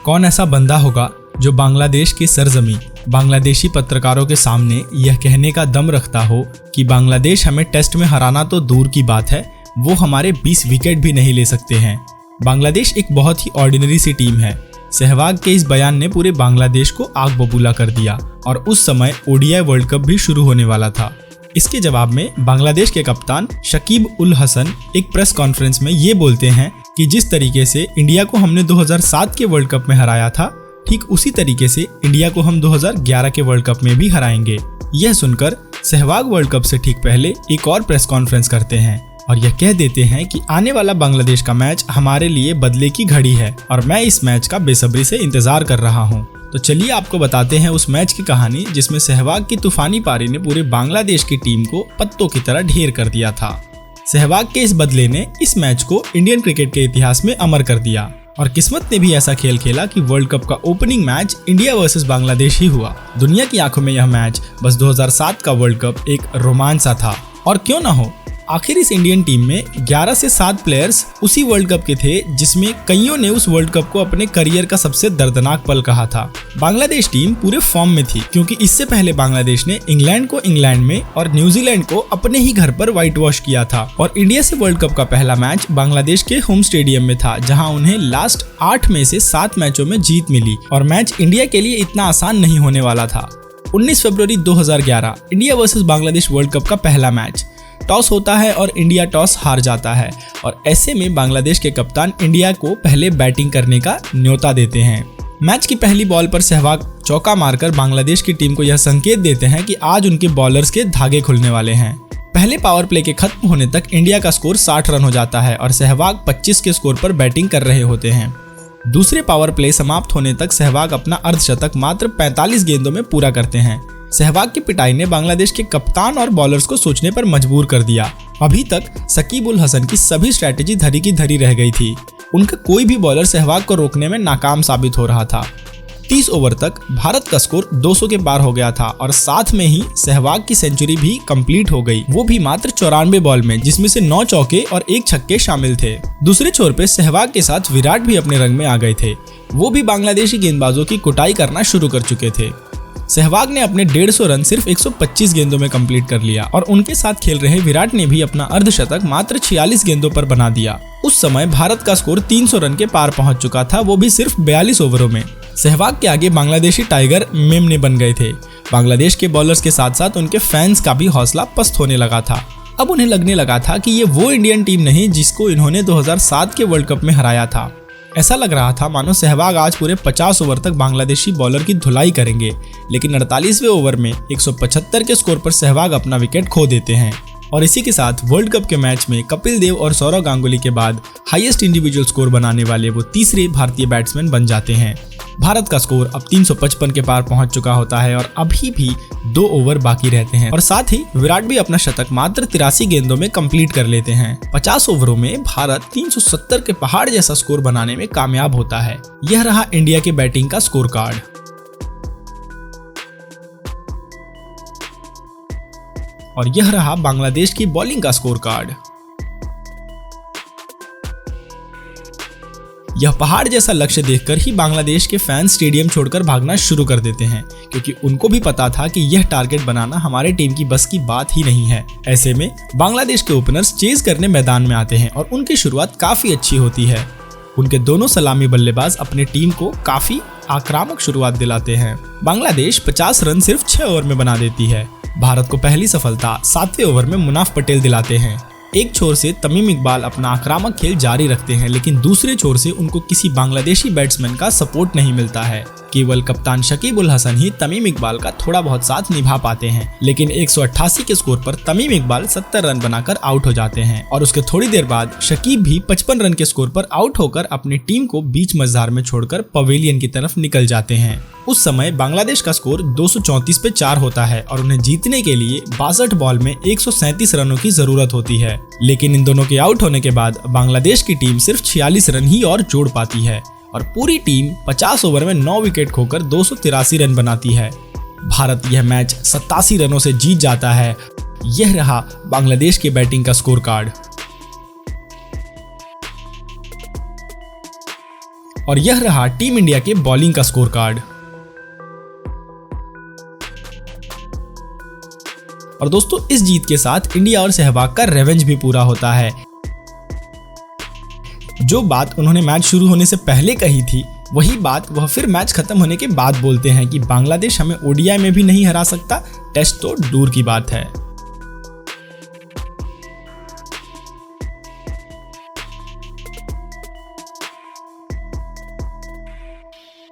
कौन ऐसा बंदा होगा जो बांग्लादेश की सरजमी बांग्लादेशी पत्रकारों के सामने यह कहने का दम रखता हो कि बांग्लादेश हमें टेस्ट में हराना तो दूर की बात है, वो हमारे 20 विकेट भी नहीं ले सकते हैं। बांग्लादेश एक बहुत ही ऑर्डिनरी सी टीम है। सहवाग के इस बयान ने पूरे बांग्लादेश को आग बबूला कर दिया और उस समय ओडीआई वर्ल्ड कप भी शुरू होने वाला था। इसके जवाब में बांग्लादेश के कप्तान शकीब उल हसन एक प्रेस कॉन्फ्रेंस में ये बोलते हैं कि जिस तरीके से इंडिया को हमने 2007 के वर्ल्ड कप में हराया था, ठीक उसी तरीके से इंडिया को हम 2011 के वर्ल्ड कप में भी हराएंगे। यह सुनकर सहवाग वर्ल्ड कप से ठीक पहले एक और प्रेस कॉन्फ्रेंस करते हैं और यह कह देते हैं कि आने वाला बांग्लादेश का मैच हमारे लिए बदले की घड़ी है और मैं इस मैच का बेसब्री से इंतजार कर रहा हूं। तो चलिए आपको बताते हैं उस मैच की कहानी जिसमें सहवाग की तूफानी पारी ने पूरे बांग्लादेश की टीम को पत्तों की तरह ढेर कर दिया था। सहवाग के इस बदले ने इस मैच को इंडियन क्रिकेट के इतिहास में अमर कर दिया और किस्मत ने भी ऐसा खेल खेला कि वर्ल्ड कप का opening match India versus Bangladesh ही हुआ। दुनिया की आंखों में यह मैच बस 2007 का वर्ल्ड कप एक रोमांच सा था। और क्यों ना हो, आखिर इस इंडियन टीम में 11 से 7 प्लेयर्स उसी वर्ल्ड कप के थे जिसमें कईयों ने उस वर्ल्ड कप को अपने करियर का सबसे दर्दनाक पल कहा था। बांग्लादेश टीम पूरे फॉर्म में थी क्योंकि इससे पहले बांग्लादेश ने इंग्लैंड को इंग्लैंड में और न्यूजीलैंड को अपने ही घर पर व्हाइट वॉश किया था और इंडिया से वर्ल्ड कप का पहला मैच बांग्लादेश के होम स्टेडियम में था, जहां उन्हें लास्ट 8 में से 7 मैचों में जीत मिली और मैच इंडिया के लिए इतना आसान नहीं होने वाला था। 19 फरवरी 2011 India versus Bangladesh world cup का पहला मैच। टॉस होता है और इंडिया टॉस हार जाता है और ऐसे में बांग्लादेश के कप्तान इंडिया को पहले बैटिंग करने का न्योता देते हैं। मैच की पहली बॉल पर सहवाग चौका मारकर बांग्लादेश की टीम को यह संकेत देते हैं कि आज उनके बॉलर्स के धागे खुलने वाले हैं। पहले पावर प्ले के खत्म होने तक इंडिया का स्कोर 60 रन हो जाता है और सहवाग 25 के स्कोर पर बैटिंग कर रहे होते हैं। दूसरे पावर प्ले समाप्त होने तक सहवाग अपना अर्धशतक मात्र 45 गेंदों में पूरा करते हैं। सहवाग की पिटाई ने बांग्लादेश के कप्तान और बॉलर्स को सोचने पर मजबूर कर दिया। अभी तक शकीब उल हसन की सभी स्ट्रैटेजी धरी की धरी रह गई थी। उनका कोई भी बॉलर सहवाग को रोकने में नाकाम साबित हो रहा था। 30 ओवर तक भारत का स्कोर 200 के पार हो गया था और साथ में ही सहवाग की सेंचुरी भी कंप्लीट हो गई, वो भी मात्र 94 बॉल में, जिसमें से 9 चौके और 1 छक्के शामिल थे। दूसरे छोर पे सहवाग के साथ विराट भी अपने रंग में आ गए थे। वो भी बांग्लादेशी गेंदबाजों की कुटाई करना शुरू कर चुके थे। सहवाग ने अपने 150 रन सिर्फ 125 गेंदों में कंप्लीट कर लिया और उनके साथ खेल रहे विराट ने भी अपना अर्धशतक मात्र 46 गेंदों पर बना दिया। उस समय भारत का स्कोर 300 रन के पार पहुंच चुका था, वो भी सिर्फ 42 ओवरों में। सहवाग के आगे बांग्लादेशी टाइगर मेमने बन गए थे। बांग्लादेश के बॉलर्स के साथ साथ उनके फैंस का भी हौसला पस्त होने लगा था। अब उन्हें लगने लगा था कि ये वो इंडियन टीम नहीं जिसको इन्होंने 2007 के वर्ल्ड कप में हराया था। ऐसा लग रहा था मानो सहवाग आज पूरे 50 ओवर तक बांग्लादेशी बॉलर की धुलाई करेंगे, लेकिन 48वें ओवर में 175 के स्कोर पर सहवाग अपना विकेट खो देते हैं और इसी के साथ वर्ल्ड कप के मैच में कपिल देव और सौरव गांगुली के बाद हाईएस्ट इंडिविजुअल स्कोर बनाने वाले वो तीसरे भारतीय बैट्समैन बन जाते हैं। भारत का स्कोर अब 355 के पार पहुंच चुका होता है और अभी भी 2 ओवर बाकी रहते हैं और साथ ही विराट भी अपना शतक मात्र 83 गेंदों में कंप्लीट कर लेते हैं। 50 ओवरों में भारत 370 के पहाड़ जैसा स्कोर बनाने में कामयाब होता है। यह रहा इंडिया के बैटिंग का स्कोर कार्ड। और यह रहा बांग्लादेश की बॉलिंग का स्कोर कार्ड। यह पहाड़ जैसा लक्ष्य देखकर ही बांग्लादेश के फैंस स्टेडियम छोड़कर भागना शुरू कर देते हैं क्योंकि उनको भी पता था कि यह टारगेट बनाना हमारे टीम की बस की बात ही नहीं है। ऐसे में बांग्लादेश के ओपनर्स चेज करने मैदान में आते हैं और उनकी शुरुआत काफी अच्छी होती है। उनके दोनों सलामी बल्लेबाज अपने टीम को काफी आक्रामक शुरुआत दिलाते हैं। बांग्लादेश 50 रन सिर्फ 6 ओवर में बना देती है। भारत को पहली सफलता 7वें ओवर में मुनाफ पटेल दिलाते हैं। एक छोर से तमीम इकबाल अपना आक्रामक खेल जारी रखते हैं, लेकिन दूसरे छोर से उनको किसी बांग्लादेशी बैट्समैन का सपोर्ट नहीं मिलता है। केवल कप्तान शकीब उल हसन ही तमीम इकबाल का थोड़ा बहुत साथ निभा पाते हैं, लेकिन 188 के स्कोर पर तमीम इकबाल 70 रन बनाकर आउट हो जाते हैं और उसके थोड़ी देर बाद शकीब भी 55 रन के स्कोर पर आउट होकर अपनी टीम को बीच मझधार में छोड़कर पवेलियन की तरफ निकल जाते हैं। उस समय बांग्लादेश का स्कोर 234 पे 4 होता है और उन्हें जीतने के लिए 62 बॉल में 137 रनों की जरूरत होती है, लेकिन इन दोनों के आउट होने के बाद बांग्लादेश की टीम सिर्फ 46 रन ही और जोड़ पाती है और पूरी टीम 50 ओवर में 9 विकेट खोकर 283 रन बनाती है। भारत यह मैच 87 रनों से जीत जाता है। यह रहा बांग्लादेश के बैटिंग का स्कोर कार्ड। और यह रहा टीम इंडिया के बॉलिंग का स्कोर कार्ड। और दोस्तों इस जीत के साथ इंडिया और सहवाग का रिवेंज भी पूरा होता है। जो बात उन्होंने मैच शुरू होने से पहले कही थी वही बात वह फिर मैच खत्म होने के बाद बोलते हैं कि बांग्लादेश हमें ओडीआई में भी नहीं हरा सकता, टेस्ट तो दूर की बात है।